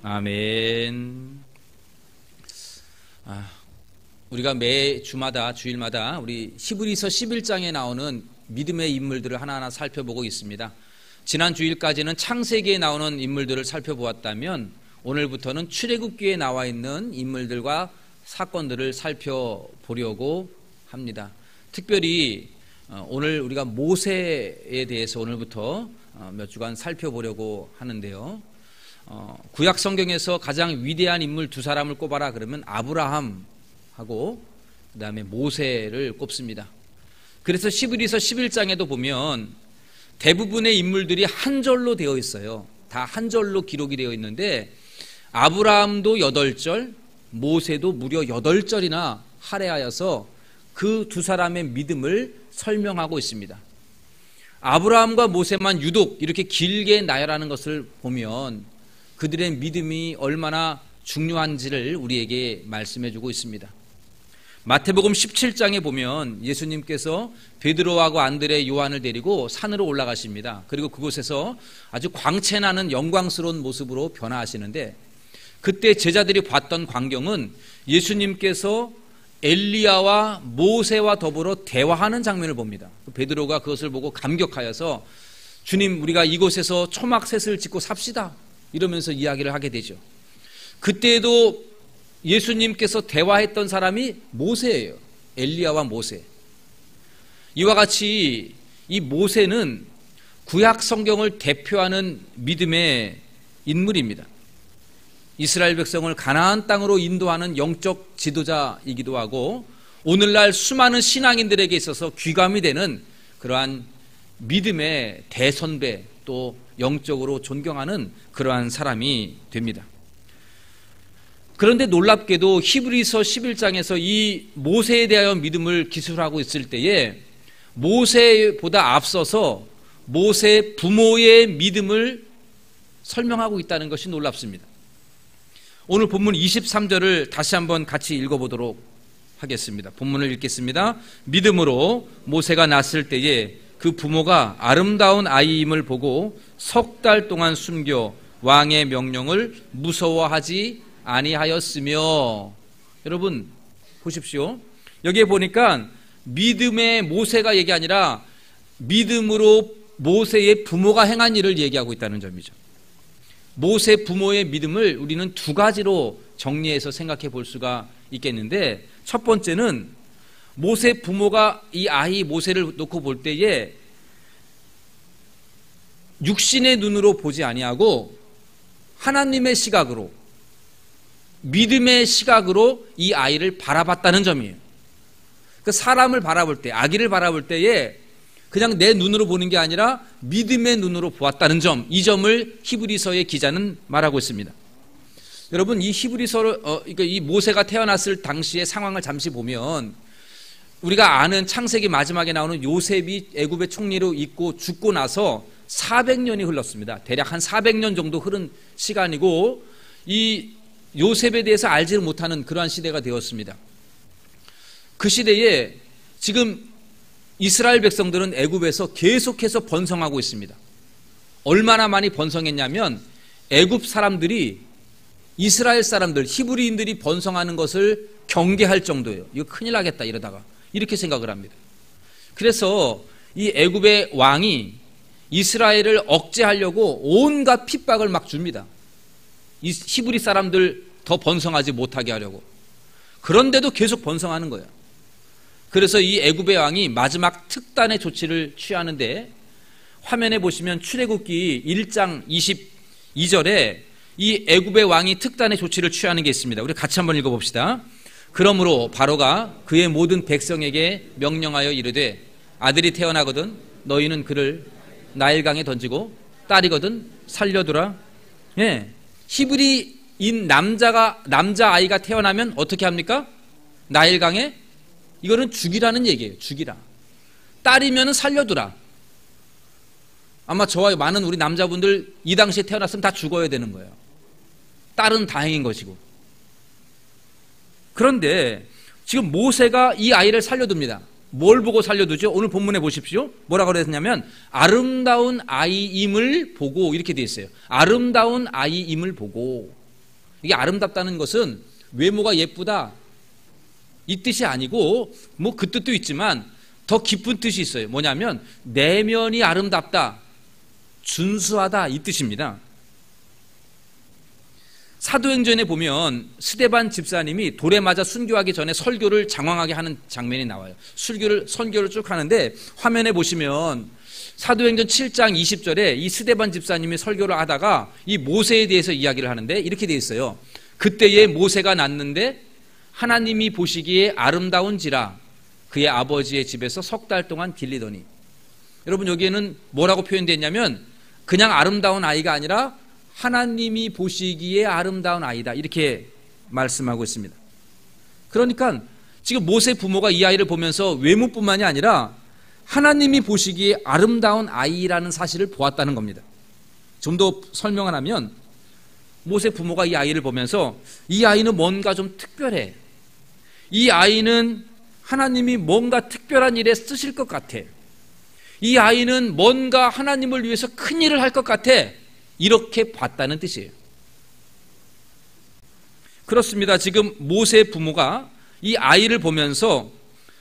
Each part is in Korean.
아멘. 우리가 매 주마다 주일마다 우리 히브리서 11장에 나오는 믿음의 인물들을 하나하나 살펴보고 있습니다. 지난 주일까지는 창세기에 나오는 인물들을 살펴보았다면 오늘부터는 출애굽기에 나와 있는 인물들과 사건들을 살펴보려고 합니다. 특별히 오늘 우리가 모세에 대해서 오늘부터 몇 주간 살펴보려고 하는데요. 구약 성경에서 가장 위대한 인물 두 사람을 꼽아라 그러면 아브라함하고 그 다음에 모세를 꼽습니다. 그래서 히브리서 11장에도 보면 대부분의 인물들이 한 절로 되어 있어요. 다 한 절로 기록이 되어 있는데 아브라함도 8절, 모세도 무려 8절이나 할애하여서 그 두 사람의 믿음을 설명하고 있습니다. 아브라함과 모세만 유독 이렇게 길게 나열하는 것을 보면 그들의 믿음이 얼마나 중요한지를 우리에게 말씀해주고 있습니다. 마태복음 17장에 보면 예수님께서 베드로하고 안드레, 요한을 데리고 산으로 올라가십니다. 그리고 그곳에서 아주 광채나는 영광스러운 모습으로 변화하시는데 그때 제자들이 봤던 광경은 예수님께서 엘리야와 모세와 더불어 대화하는 장면을 봅니다. 베드로가 그것을 보고 감격하여서 주님, 우리가 이곳에서 초막셋을 짓고 삽시다 이러면서 이야기를 하게 되죠. 그때도 예수님께서 대화했던 사람이 모세예요. 엘리야와 모세. 이와 같이 이 모세는 구약 성경을 대표하는 믿음의 인물입니다. 이스라엘 백성을 가나안 땅으로 인도하는 영적 지도자이기도 하고 오늘날 수많은 신앙인들에게 있어서 귀감이 되는 그러한 믿음의 대선배, 또 영적으로 존경하는 그러한 사람이 됩니다. 그런데 놀랍게도 히브리서 11장에서 이 모세에 대하여 믿음을 기술하고 있을 때에 모세보다 앞서서 모세 부모의 믿음을 설명하고 있다는 것이 놀랍습니다. 오늘 본문 23절을 다시 한번 같이 읽어보도록 하겠습니다. 본문을 읽겠습니다. 믿음으로 모세가 낳았을 때에 그 부모가 아름다운 아이임을 보고 석 달 동안 숨겨 왕의 명령을 무서워하지 아니하였으며. 여러분 보십시오. 여기에 보니까 믿음의 모세가 얘기 아니라 믿음으로 모세의 부모가 행한 일을 얘기하고 있다는 점이죠. 모세 부모의 믿음을 우리는 두 가지로 정리해서 생각해 볼 수가 있겠는데, 첫 번째는 모세 부모가 이 아이 모세를 놓고 볼 때에 육신의 눈으로 보지 아니하고 하나님의 시각으로, 믿음의 시각으로 이 아이를 바라봤다는 점이에요. 그 사람을 바라볼 때, 아기를 바라볼 때에 그냥 내 눈으로 보는 게 아니라 믿음의 눈으로 보았다는 점, 이 점을 히브리서의 기자는 말하고 있습니다. 여러분, 이 히브리서를 그러니까 이 모세가 태어났을 당시의 상황을 잠시 보면 우리가 아는 창세기 마지막에 나오는 요셉이 애굽의 총리로 있고 죽고 나서 400년이 흘렀습니다. 대략 한 400년 정도 흐른 시간이고 이 요셉에 대해서 알지를 못하는 그러한 시대가 되었습니다. 그 시대에 지금 이스라엘 백성들은 애굽에서 계속해서 번성하고 있습니다. 얼마나 많이 번성했냐면 애굽 사람들이 이스라엘 사람들, 히브리인들이 번성하는 것을 경계할 정도예요. 이거 큰일 나겠다 이러다가 이렇게 생각을 합니다. 그래서 이 애굽의 왕이 이스라엘을 억제하려고 온갖 핍박을 막 줍니다. 이 히브리 사람들 더 번성하지 못하게 하려고. 그런데도 계속 번성하는 거예요. 그래서 이 애굽의 왕이 마지막 특단의 조치를 취하는데, 화면에 보시면 출애굽기 1장 22절에 이 애굽의 왕이 특단의 조치를 취하는 게 있습니다. 우리 같이 한번 읽어봅시다. 그러므로 바로가 그의 모든 백성에게 명령하여 이르되 아들이 태어나거든 너희는 그를 나일강에 던지고 딸이거든 살려두라. 예. 히브리인 남자아이가 태어나면 어떻게 합니까? 나일강에, 이거는 죽이라는 얘기예요. 죽이라. 딸이면 살려두라. 아마 저와 많은 우리 남자분들 이 당시에 태어났으면 다 죽어야 되는 거예요. 딸은 다행인 것이고. 그런데 지금 모세가 이 아이를 살려둡니다. 뭘 보고 살려두죠? 오늘 본문에 보십시오. 뭐라고 그랬냐면 아름다운 아이임을 보고, 이렇게 돼 있어요. 아름다운 아이임을 보고. 이게 아름답다는 것은 외모가 예쁘다 이 뜻이 아니고 뭐 그 뜻도 있지만 더 깊은 뜻이 있어요. 뭐냐면 내면이 아름답다, 준수하다 이 뜻입니다. 사도행전에 보면 스데반 집사님이 돌에 맞아 순교하기 전에 설교를 장황하게 하는 장면이 나와요. 선교를 쭉 하는데 화면에 보시면 사도행전 7장 20절에 이 스데반 집사님이 설교를 하다가 이 모세에 대해서 이야기를 하는데 이렇게 되어 있어요. 그때에 모세가 났는데 하나님이 보시기에 아름다운지라 그의 아버지의 집에서 석 달 동안 길리더니. 여러분 여기에는 뭐라고 표현되어 있냐면 그냥 아름다운 아이가 아니라 하나님이 보시기에 아름다운 아이다 이렇게 말씀하고 있습니다. 그러니까 지금 모세 부모가 이 아이를 보면서 외모뿐만이 아니라 하나님이 보시기에 아름다운 아이라는 사실을 보았다는 겁니다. 좀 더 설명을 하면 모세 부모가 이 아이를 보면서 이 아이는 뭔가 좀 특별해. 이 아이는 하나님이 뭔가 특별한 일에 쓰실 것 같아. 이 아이는 뭔가 하나님을 위해서 큰 일을 할 것 같아. 이렇게 봤다는 뜻이에요. 그렇습니다. 지금 모세 부모가 이 아이를 보면서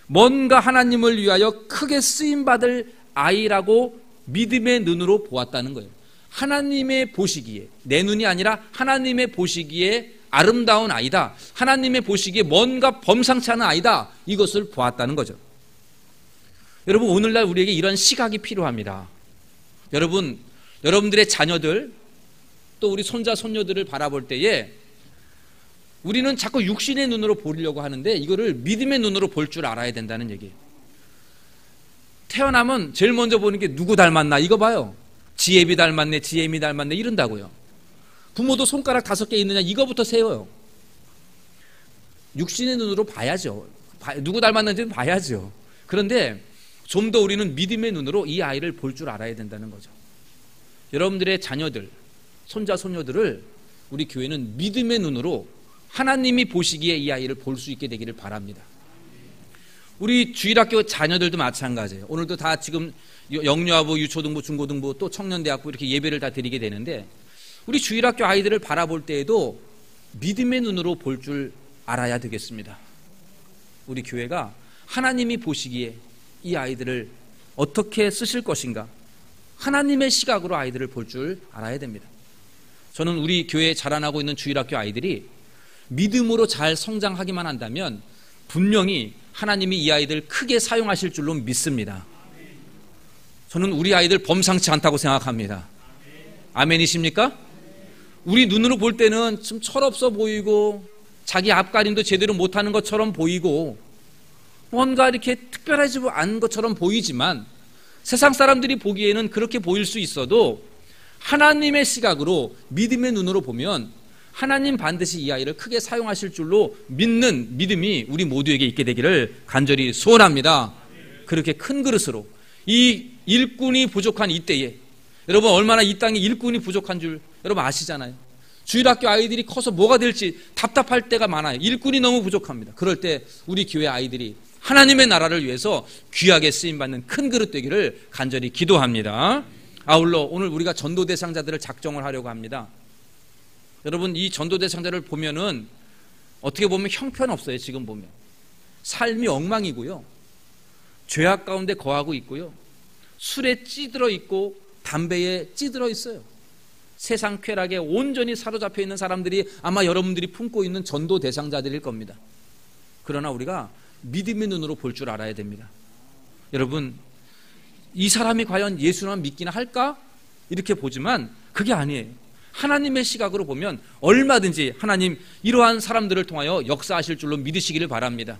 뭔가 하나님을 위하여 크게 쓰임받을 아이라고 믿음의 눈으로 보았다는 거예요. 하나님의 보시기에, 내 눈이 아니라 하나님의 보시기에 아름다운 아이다. 하나님의 보시기에 뭔가 범상치 않은 아이다. 이것을 보았다는 거죠. 여러분 오늘날 우리에게 이런 시각이 필요합니다. 여러분들의 자녀들 또 우리 손자 손녀들을 바라볼 때에 우리는 자꾸 육신의 눈으로 보려고 하는데 이거를 믿음의 눈으로 볼 줄 알아야 된다는 얘기예요. 태어나면 제일 먼저 보는 게 누구 닮았나 이거 봐요. 지혜비 닮았네, 지혜미 닮았네 이런다고요. 부모도 손가락 5개 있느냐 이거부터 세워요. 육신의 눈으로 봐야죠. 누구 닮았는지는 봐야죠. 그런데 좀 더 우리는 믿음의 눈으로 이 아이를 볼 줄 알아야 된다는 거죠. 여러분들의 자녀들, 손자 손녀들을 우리 교회는 믿음의 눈으로 하나님이 보시기에 이 아이를 볼 수 있게 되기를 바랍니다. 우리 주일학교 자녀들도 마찬가지예요. 오늘도 다 지금 영유아부, 유초등부, 중고등부 또 청년대학부 이렇게 예배를 다 드리게 되는데 우리 주일학교 아이들을 바라볼 때에도 믿음의 눈으로 볼 줄 알아야 되겠습니다. 우리 교회가 하나님이 보시기에 이 아이들을 어떻게 쓰실 것인가 하나님의 시각으로 아이들을 볼 줄 알아야 됩니다. 저는 우리 교회에 자라나고 있는 주일학교 아이들이 믿음으로 잘 성장하기만 한다면 분명히 하나님이 이 아이들 크게 사용하실 줄로 믿습니다. 저는 우리 아이들 범상치 않다고 생각합니다. 아멘이십니까? 우리 눈으로 볼 때는 좀 철없어 보이고 자기 앞가림도 제대로 못하는 것처럼 보이고 뭔가 이렇게 특별하지 않은 것처럼 보이지만 세상 사람들이 보기에는 그렇게 보일 수 있어도 하나님의 시각으로 믿음의 눈으로 보면 하나님 반드시 이 아이를 크게 사용하실 줄로 믿는 믿음이 우리 모두에게 있게 되기를 간절히 소원합니다. 그렇게 큰 그릇으로 이 일꾼이 부족한 이때에 여러분 얼마나 이 땅에 일꾼이 부족한 줄 여러분 아시잖아요. 주일학교 아이들이 커서 뭐가 될지 답답할 때가 많아요. 일꾼이 너무 부족합니다. 그럴 때 우리 교회 아이들이 하나님의 나라를 위해서 귀하게 쓰임받는 큰 그릇 되기를 간절히 기도합니다. 아울러 오늘 우리가 전도 대상자들을 작정을 하려고 합니다. 여러분 이 전도 대상자를 보면은 어떻게 보면 형편없어요. 지금 보면 삶이 엉망이고요. 죄악 가운데 거하고 있고요. 술에 찌들어 있고 담배에 찌들어 있어요. 세상 쾌락에 온전히 사로잡혀 있는 사람들이 아마 여러분들이 품고 있는 전도 대상자들일 겁니다. 그러나 우리가 믿음의 눈으로 볼 줄 알아야 됩니다. 여러분 이 사람이 과연 예수만 믿기나 할까? 이렇게 보지만 그게 아니에요. 하나님의 시각으로 보면 얼마든지 하나님 이러한 사람들을 통하여 역사하실 줄로 믿으시기를 바랍니다.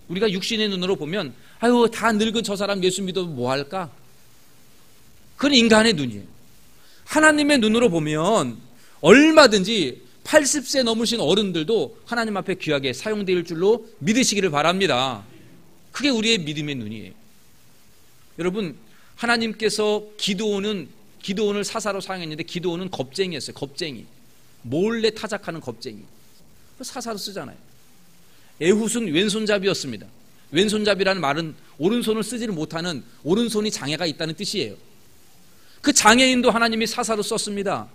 우리가 육신의 눈으로 보면 아유 다 늙은 저 사람 예수 믿어도 뭐 할까? 그건 인간의 눈이에요. 하나님의 눈으로 보면 얼마든지 80세 넘으신 어른들도 하나님 앞에 귀하게 사용될 줄로 믿으시기를 바랍니다. 그게 우리의 믿음의 눈이에요. 여러분 하나님께서 기드온을 사사로 사용했는데 기드온은 겁쟁이였어요. 겁쟁이. 몰래 타작하는 겁쟁이. 사사로 쓰잖아요. 에훗은 왼손잡이였습니다. 왼손잡이라는 말은 오른손을 쓰지를 못하는 오른손이 장애가 있다는 뜻이에요. 그 장애인도 하나님이 사사로 썼습니다.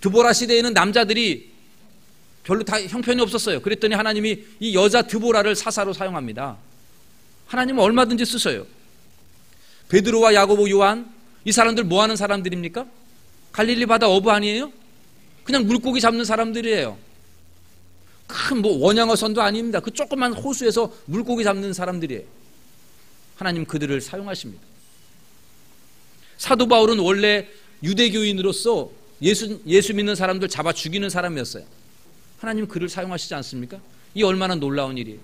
드보라 시대에는 남자들이 별로 다 형편이 없었어요. 그랬더니 하나님이 이 여자 드보라를 사사로 사용합니다. 하나님은 얼마든지 쓰셔요. 베드로와 야고보, 요한, 이 사람들 뭐 하는 사람들입니까? 갈릴리 바다 어부 아니에요? 그냥 물고기 잡는 사람들이에요. 큰 뭐 원양어선도 아닙니다. 그 조그만 호수에서 물고기 잡는 사람들이에요. 하나님 그들을 사용하십니다. 사도 바울은 원래 유대교인으로서 예수 믿는 사람들 잡아 죽이는 사람이었어요. 하나님 그를 사용하시지 않습니까? 이 얼마나 놀라운 일이에요.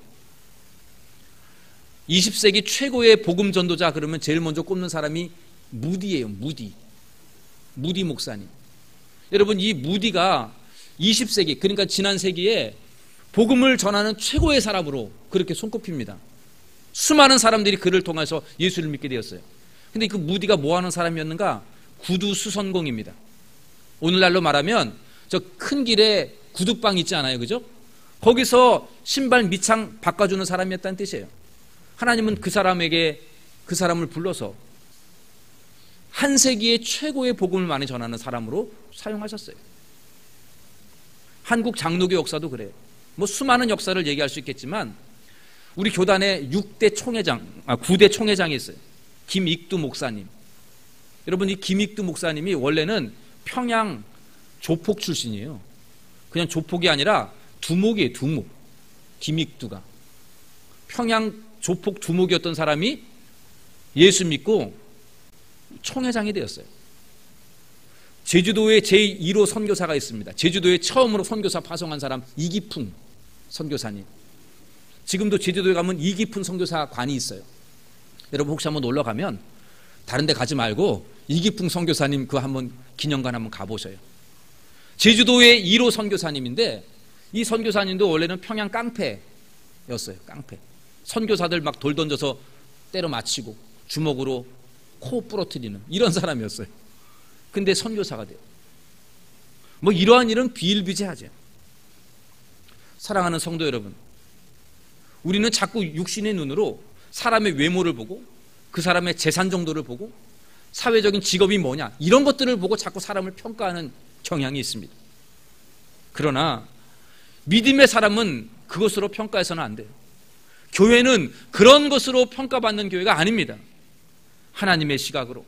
20세기 최고의 복음 전도자 그러면 제일 먼저 꼽는 사람이 무디예요. 무디 목사님. 여러분, 이 무디가 20세기, 그러니까 지난 세기에 복음을 전하는 최고의 사람으로 그렇게 손꼽힙니다. 수많은 사람들이 그를 통해서 예수를 믿게 되었어요. 근데 그 무디가 뭐 하는 사람이었는가? 구두 수선공입니다. 오늘날로 말하면 저 큰 길에 구두방 있지 않아요, 그죠? 거기서 신발 밑창 바꿔주는 사람이었다는 뜻이에요. 하나님은 그 사람을 불러서 한 세기의 최고의 복음을 많이 전하는 사람으로 사용하셨어요. 한국 장로교 역사도 그래요. 뭐 수많은 역사를 얘기할 수 있겠지만 우리 교단에 9대 총회장이 있어요. 김익두 목사님. 여러분, 이 김익두 목사님이 원래는 평양 조폭 출신이에요. 그냥 조폭이 아니라 두목이에요. 두목. 김익두가 평양 조폭 두목이었던 사람이 예수 믿고 총회장이 되었어요. 제주도에 제1호 선교사가 있습니다. 제주도에 처음으로 선교사 파송한 사람 이기풍 선교사님. 지금도 제주도에 가면 이기풍 선교사관이 있어요. 여러분 혹시 한번 놀러 가면 다른 데 가지 말고 이기풍 선교사님 그 한번 기념관 한번 가보셔요. 제주도의 1호 선교사님인데 이 선교사님도 원래는 평양 깡패였어요. 깡패. 선교사들 막 돌 던져서 때려 맞히고 주먹으로 코 부러뜨리는 이런 사람이었어요. 근데 선교사가 돼요. 뭐 이러한 일은 비일비재하죠. 사랑하는 성도 여러분, 우리는 자꾸 육신의 눈으로 사람의 외모를 보고 그 사람의 재산 정도를 보고 사회적인 직업이 뭐냐 이런 것들을 보고 자꾸 사람을 평가하는 경향이 있습니다. 그러나 믿음의 사람은 그것으로 평가해서는 안 돼요. 교회는 그런 것으로 평가받는 교회가 아닙니다. 하나님의 시각으로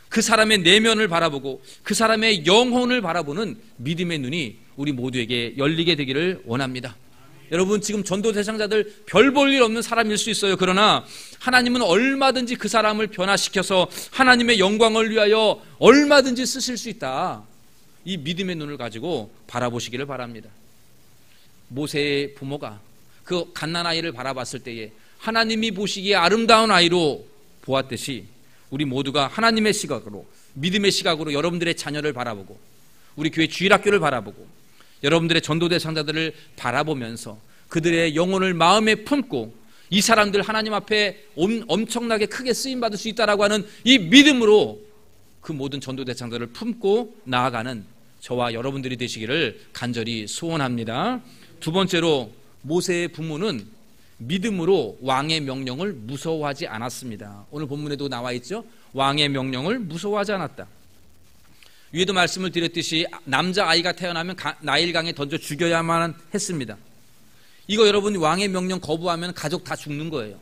그 사람의 내면을 바라보고 그 사람의 영혼을 바라보는 믿음의 눈이 우리 모두에게 열리게 되기를 원합니다. 여러분, 지금 전도 대상자들 별 볼 일 없는 사람일 수 있어요. 그러나 하나님은 얼마든지 그 사람을 변화시켜서 하나님의 영광을 위하여 얼마든지 쓰실 수 있다. 이 믿음의 눈을 가지고 바라보시기를 바랍니다. 모세의 부모가 그 갓난아이를 바라봤을 때에 하나님이 보시기에 아름다운 아이로 보았듯이 우리 모두가 하나님의 시각으로, 믿음의 시각으로 여러분들의 자녀를 바라보고 우리 교회 주일학교를 바라보고 여러분들의 전도 대상자들을 바라보면서 그들의 영혼을 마음에 품고 이 사람들 하나님 앞에 엄청나게 크게 쓰임받을 수 있다라고 하는 이 믿음으로 그 모든 전도 대상자들을 품고 나아가는 저와 여러분들이 되시기를 간절히 소원합니다. 두 번째로, 모세의 부모는 믿음으로 왕의 명령을 무서워하지 않았습니다. 오늘 본문에도 나와 있죠. 왕의 명령을 무서워하지 않았다. 위에도 말씀을 드렸듯이 남자아이가 태어나면 나일강에 던져 죽여야만 했습니다. 이거 여러분, 왕의 명령 거부하면 가족 다 죽는 거예요.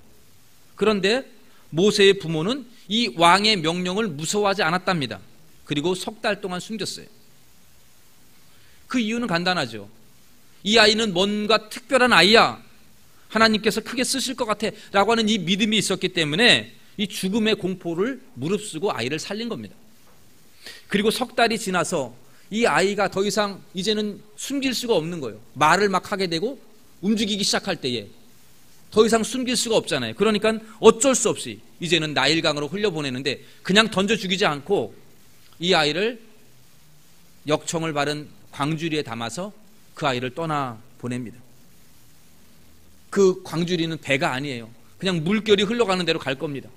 그런데 모세의 부모는 이 왕의 명령을 무서워하지 않았답니다. 그리고 석 달 동안 숨겼어요. 그 이유는 간단하죠. 이 아이는 뭔가 특별한 아이야, 하나님께서 크게 쓰실 것 같아 라고 하는 이 믿음이 있었기 때문에 이 죽음의 공포를 무릅쓰고 아이를 살린 겁니다. 그리고 석 달이 지나서 이 아이가 더 이상 이제는 숨길 수가 없는 거예요. 말을 막 하게 되고 움직이기 시작할 때에 더 이상 숨길 수가 없잖아요. 그러니까 어쩔 수 없이 이제는 나일강으로 흘려보내는데 그냥 던져 죽이지 않고 이 아이를 역청을 바른 광주리에 담아서 그 아이를 떠나 보냅니다. 그 광주리는 배가 아니에요. 그냥 물결이 흘러가는 대로 갈 겁니다.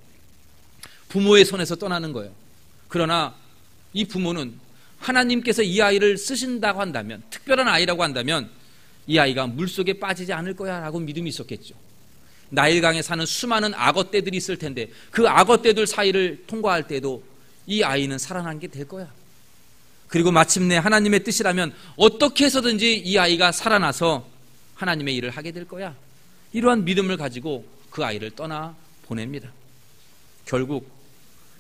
부모의 손에서 떠나는 거예요. 그러나 이 부모는 하나님께서 이 아이를 쓰신다고 한다면, 특별한 아이라고 한다면 이 아이가 물속에 빠지지 않을 거야 라고 믿음이 있었겠죠. 나일강에 사는 수많은 악어떼들이 있을 텐데 그 악어떼들 사이를 통과할 때도 이 아이는 살아나게 될 거야. 그리고 마침내 하나님의 뜻이라면 어떻게 해서든지 이 아이가 살아나서 하나님의 일을 하게 될 거야. 이러한 믿음을 가지고 그 아이를 떠나 보냅니다. 결국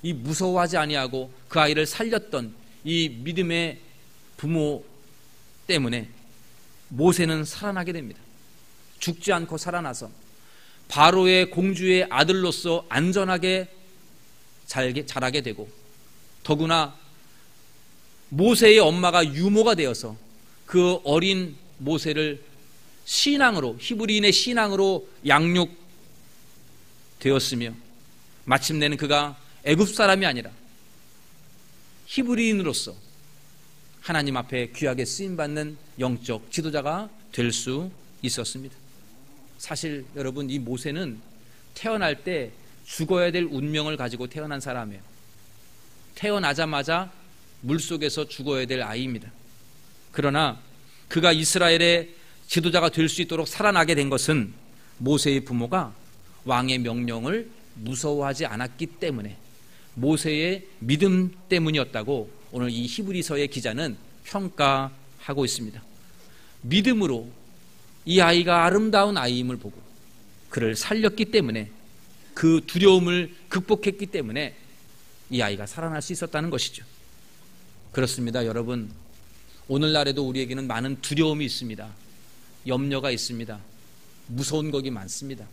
이 무서워하지 아니하고 그 아이를 살렸던 이 믿음의 부모 때문에 모세는 살아나게 됩니다. 죽지 않고 살아나서 바로의 공주의 아들로서 안전하게 자라게 되고, 더구나 모세의 엄마가 유모가 되어서 그 어린 모세를 신앙으로, 히브리인의 신앙으로 양육되었으며, 마침내는 그가 애굽 사람이 아니라 히브리인으로서 하나님 앞에 귀하게 쓰임받는 영적 지도자가 될 수 있었습니다. 사실 여러분, 이 모세는 태어날 때 죽어야 될 운명을 가지고 태어난 사람이에요. 태어나자마자 물속에서 죽어야 될 아이입니다. 그러나 그가 이스라엘의 지도자가 될 수 있도록 살아나게 된 것은 모세의 부모가 왕의 명령을 무서워하지 않았기 때문에, 모세의 믿음 때문이었다고 오늘 이 히브리서의 기자는 평가하고 있습니다. 믿음으로 이 아이가 아름다운 아이임을 보고 그를 살렸기 때문에, 그 두려움을 극복했기 때문에 이 아이가 살아날 수 있었다는 것이죠. 그렇습니다. 여러분, 오늘날에도 우리에게는 많은 두려움이 있습니다. 염려가 있습니다. 무서운 것이 많습니다.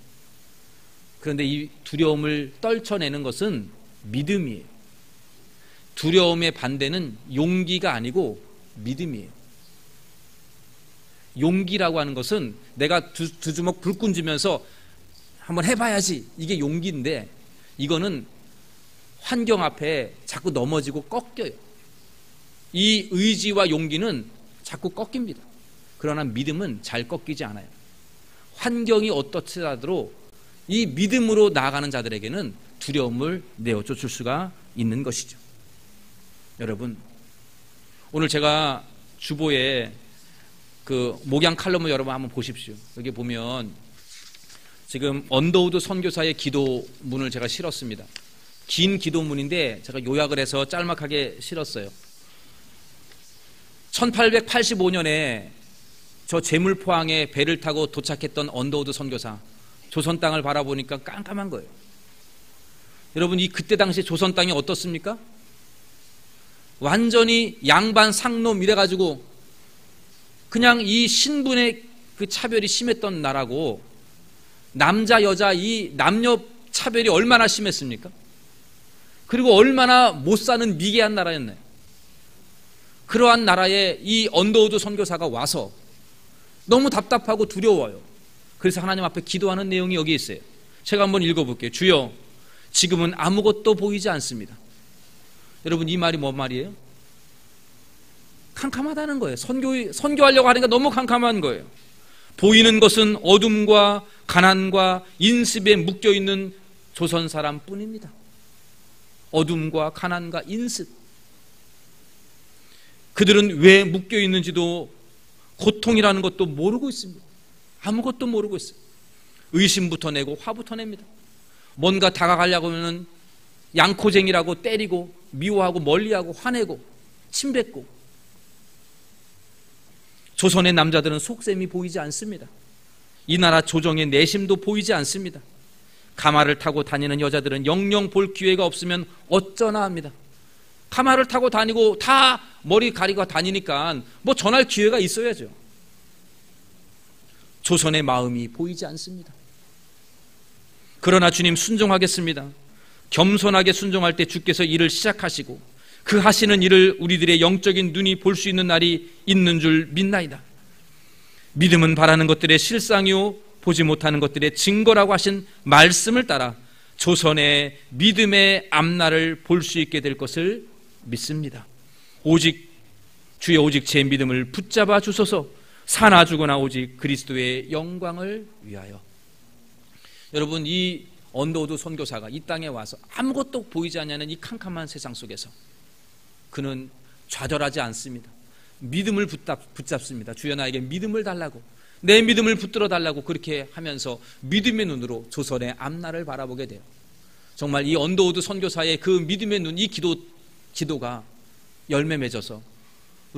그런데 이 두려움을 떨쳐내는 것은 믿음이에요. 두려움의 반대는 용기가 아니고 믿음이에요. 용기라고 하는 것은 내가 두 주먹 불끈 쥐면서 한번 해봐야지, 이게 용기인데, 이거는 환경 앞에 자꾸 넘어지고 꺾여요. 이 의지와 용기는 자꾸 꺾입니다. 그러나 믿음은 잘 꺾이지 않아요. 환경이 어떻더라도 이 믿음으로 나아가는 자들에게는 두려움을 내어 쫓을 수가 있는 것이죠. 여러분, 오늘 제가 주보에 그 목양 칼럼을 여러분 한번 보십시오. 여기 보면 지금 언더우드 선교사의 기도문을 제가 실었습니다. 긴 기도문인데 제가 요약을 해서 짤막하게 실었어요. 1885년에 저 제물포항에 배를 타고 도착했던 언더우드 선교사, 조선 땅을 바라보니까 깜깜한 거예요. 여러분, 이 그때 당시 조선 땅이 어떻습니까? 완전히 양반 상놈 이래가지고 그냥 이 신분의 그 차별이 심했던 나라고, 남자 여자 이 남녀 차별이 얼마나 심했습니까? 그리고 얼마나 못 사는 미개한 나라였나요? 그러한 나라에 이 언더우드 선교사가 와서 너무 답답하고 두려워요. 그래서 하나님 앞에 기도하는 내용이 여기 있어요. 제가 한번 읽어볼게요. 주여, 지금은 아무것도 보이지 않습니다. 여러분, 이 말이 뭔 말이에요? 캄캄하다는 거예요. 선교하려고 하니까 너무 캄캄한 거예요. 보이는 것은 어둠과 가난과 인습에 묶여있는 조선 사람 뿐입니다. 어둠과 가난과 인습. 그들은 왜 묶여있는지도, 고통이라는 것도 모르고 있습니다. 아무것도 모르고 있어요. 의심부터 내고 화부터 냅니다. 뭔가 다가가려고 하면 양코쟁이라고 때리고 미워하고 멀리하고 화내고 침뱉고. 조선의 남자들은 속셈이 보이지 않습니다. 이 나라 조정의 내심도 보이지 않습니다. 가마를 타고 다니는 여자들은 영영 볼 기회가 없으면 어쩌나 합니다. 가마를 타고 다니고 다 머리 가리고 다니니까 뭐 전할 기회가 있어야죠. 조선의 마음이 보이지 않습니다. 그러나 주님, 순종하겠습니다. 겸손하게 순종할 때 주께서 일을 시작하시고 그 하시는 일을 우리들의 영적인 눈이 볼 수 있는 날이 있는 줄 믿나이다. 믿음은 바라는 것들의 실상이요 보지 못하는 것들의 증거라고 하신 말씀을 따라 조선의 믿음의 앞날을 볼 수 있게 될 것을 믿습니다. 오직 주여, 오직 제 믿음을 붙잡아 주소서. 사나 죽으나 오직 그리스도의 영광을 위하여. 여러분, 이 언더우드 선교사가 이 땅에 와서 아무것도 보이지 않냐는 이 캄캄한 세상 속에서 그는 좌절하지 않습니다. 믿음을 붙잡습니다. 주여, 나에게 믿음을 달라고, 내 믿음을 붙들어 달라고, 그렇게 하면서 믿음의 눈으로 조선의 앞날을 바라보게 돼요. 정말 이 언더우드 선교사의 그 믿음의 눈, 이 기도가 열매 맺어서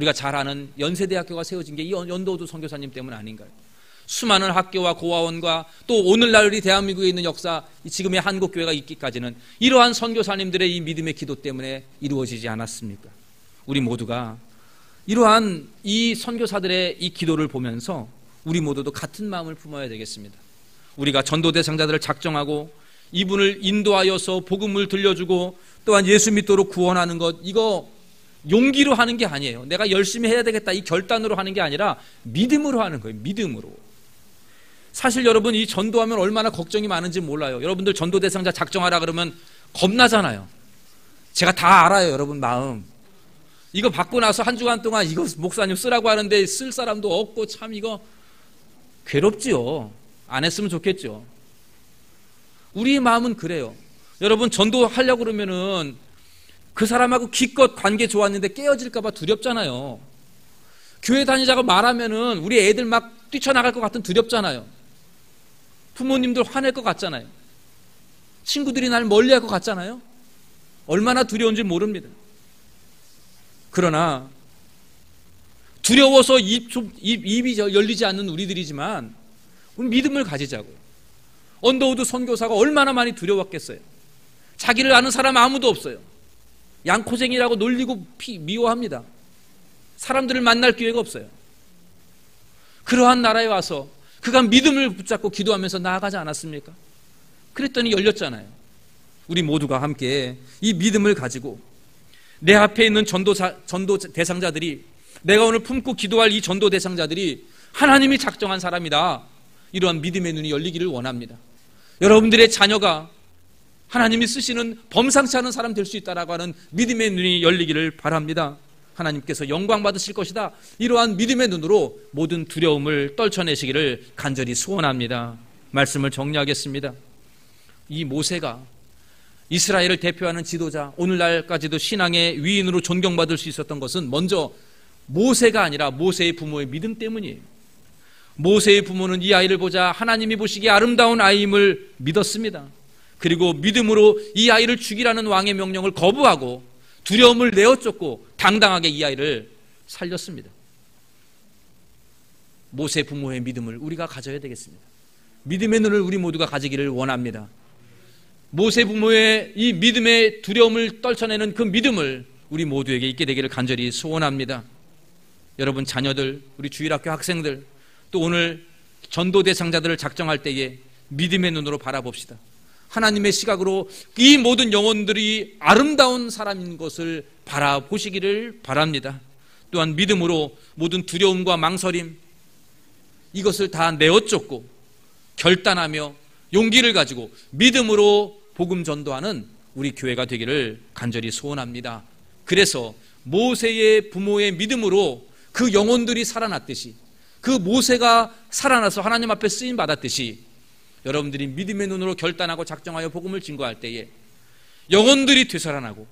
우리가 잘 아는 연세대학교가 세워진 게 이 연도도 선교사님 때문 아닌가요? 수많은 학교와 고아원과 또 오늘날 우리 대한민국에 있는 역사, 지금의 한국교회가 있기까지는 이러한 선교사님들의 이 믿음의 기도 때문에 이루어지지 않았습니까? 우리 모두가 이러한 이 선교사들의 이 기도를 보면서 우리 모두도 같은 마음을 품어야 되겠습니다. 우리가 전도 대상자들을 작정하고 이분을 인도하여서 복음을 들려주고 또한 예수 믿도록 구원하는 것, 이거 용기로 하는 게 아니에요. 내가 열심히 해야 되겠다 이 결단으로 하는 게 아니라 믿음으로 하는 거예요. 믿음으로. 사실 여러분, 이 전도하면 얼마나 걱정이 많은지 몰라요. 여러분들 전도 대상자 작정하라 그러면 겁나잖아요. 제가 다 알아요, 여러분 마음. 이거 받고 나서 한 주간 동안 이거 목사님 쓰라고 하는데 쓸 사람도 없고 참 이거 괴롭지요. 안 했으면 좋겠죠. 우리의 마음은 그래요. 여러분, 전도하려고 그러면은 그 사람하고 기껏 관계 좋았는데 깨어질까 봐 두렵잖아요. 교회 다니자고 말하면은 우리 애들 막 뛰쳐나갈 것 같은 두렵잖아요. 부모님들 화낼 것 같잖아요. 친구들이 날 멀리할 것 같잖아요. 얼마나 두려운지 모릅니다. 그러나 두려워서 입이 열리지 않는 우리들이지만 우리 믿음을 가지자고요. 언더우드 선교사가 얼마나 많이 두려웠겠어요. 자기를 아는 사람 아무도 없어요. 양코쟁이라고 놀리고 미워합니다. 사람들을 만날 기회가 없어요. 그러한 나라에 와서 그가 믿음을 붙잡고 기도하면서 나아가지 않았습니까? 그랬더니 열렸잖아요. 우리 모두가 함께 이 믿음을 가지고 내 앞에 있는 전도 대상자들이, 내가 오늘 품고 기도할 이 전도 대상자들이 하나님이 작정한 사람이다, 이러한 믿음의 눈이 열리기를 원합니다. 여러분들의 자녀가 하나님이 쓰시는 범상치 않은 사람 될 수 있다라고 하는 믿음의 눈이 열리기를 바랍니다. 하나님께서 영광 받으실 것이다, 이러한 믿음의 눈으로 모든 두려움을 떨쳐내시기를 간절히 소원합니다. 말씀을 정리하겠습니다. 이 모세가 이스라엘을 대표하는 지도자, 오늘날까지도 신앙의 위인으로 존경받을 수 있었던 것은 먼저 모세가 아니라 모세의 부모의 믿음 때문이에요. 모세의 부모는 이 아이를 보자 하나님이 보시기에 아름다운 아이임을 믿었습니다. 그리고 믿음으로 이 아이를 죽이라는 왕의 명령을 거부하고 두려움을 내어쫓고 당당하게 이 아이를 살렸습니다. 모세 부모의 믿음을 우리가 가져야 되겠습니다. 믿음의 눈을 우리 모두가 가지기를 원합니다. 모세 부모의 이 믿음의 두려움을 떨쳐내는 그 믿음을 우리 모두에게 있게 되기를 간절히 소원합니다. 여러분 자녀들, 우리 주일학교 학생들, 또 오늘 전도 대상자들을 작정할 때에 믿음의 눈으로 바라봅시다. 하나님의 시각으로 이 모든 영혼들이 아름다운 사람인 것을 바라보시기를 바랍니다. 또한 믿음으로 모든 두려움과 망설임, 이것을 다 내어쫓고 결단하며 용기를 가지고 믿음으로 복음 전도하는 우리 교회가 되기를 간절히 소원합니다. 그래서 모세의 부모의 믿음으로 그 영혼들이 살아났듯이, 그 모세가 살아나서 하나님 앞에 쓰임 받았듯이, 여러분들이 믿음의 눈으로 결단하고 작정하여 복음을 증거할 때에 영혼들이 되살아나고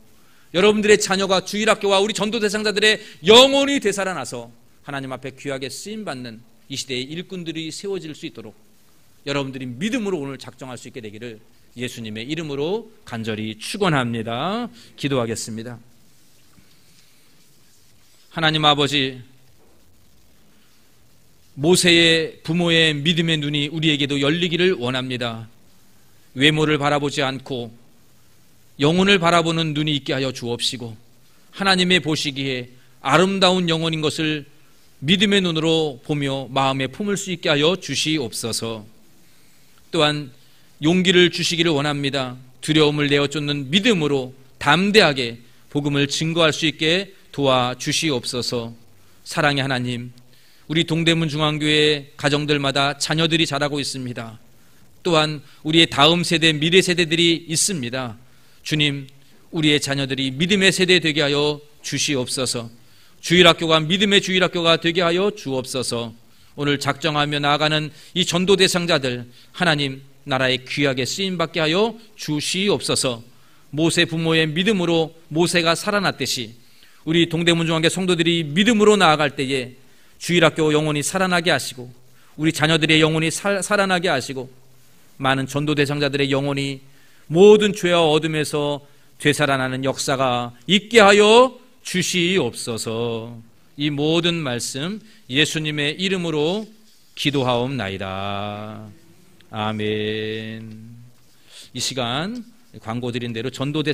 여러분들의 자녀가 주일학교와 우리 전도 대상자들의 영혼이 되살아나서 하나님 앞에 귀하게 쓰임받는 이 시대의 일꾼들이 세워질 수 있도록 여러분들이 믿음으로 오늘 작정할 수 있게 되기를 예수님의 이름으로 간절히 축원합니다. 기도하겠습니다. 하나님 아버지, 모세의 부모의 믿음의 눈이 우리에게도 열리기를 원합니다. 외모를 바라보지 않고 영혼을 바라보는 눈이 있게 하여 주옵시고, 하나님의 보시기에 아름다운 영혼인 것을 믿음의 눈으로 보며 마음에 품을 수 있게 하여 주시옵소서. 또한 용기를 주시기를 원합니다. 두려움을 내어쫓는 믿음으로 담대하게 복음을 증거할 수 있게 도와주시옵소서. 사랑의 하나님, 우리 동대문 중앙교회 가정들마다 자녀들이 자라고 있습니다. 또한 우리의 다음 세대, 미래 세대들이 있습니다. 주님, 우리의 자녀들이 믿음의 세대 되게 하여 주시옵소서. 주일학교가 믿음의 주일학교가 되게 하여 주옵소서. 오늘 작정하며 나아가는 이 전도 대상자들, 하나님 나라에 귀하게 쓰임받게 하여 주시옵소서. 모세 부모의 믿음으로 모세가 살아났듯이 우리 동대문 중앙교회 성도들이 믿음으로 나아갈 때에 주일학교 영혼이 살아나게 하시고, 우리 자녀들의 영혼이 살아나게 하시고, 많은 전도 대상자들의 영혼이 모든 죄와 어둠에서 되살아나는 역사가 있게 하여 주시옵소서. 이 모든 말씀 예수님의 이름으로 기도하옵나이다. 아멘. 이 시간 광고 드린 대로 전도대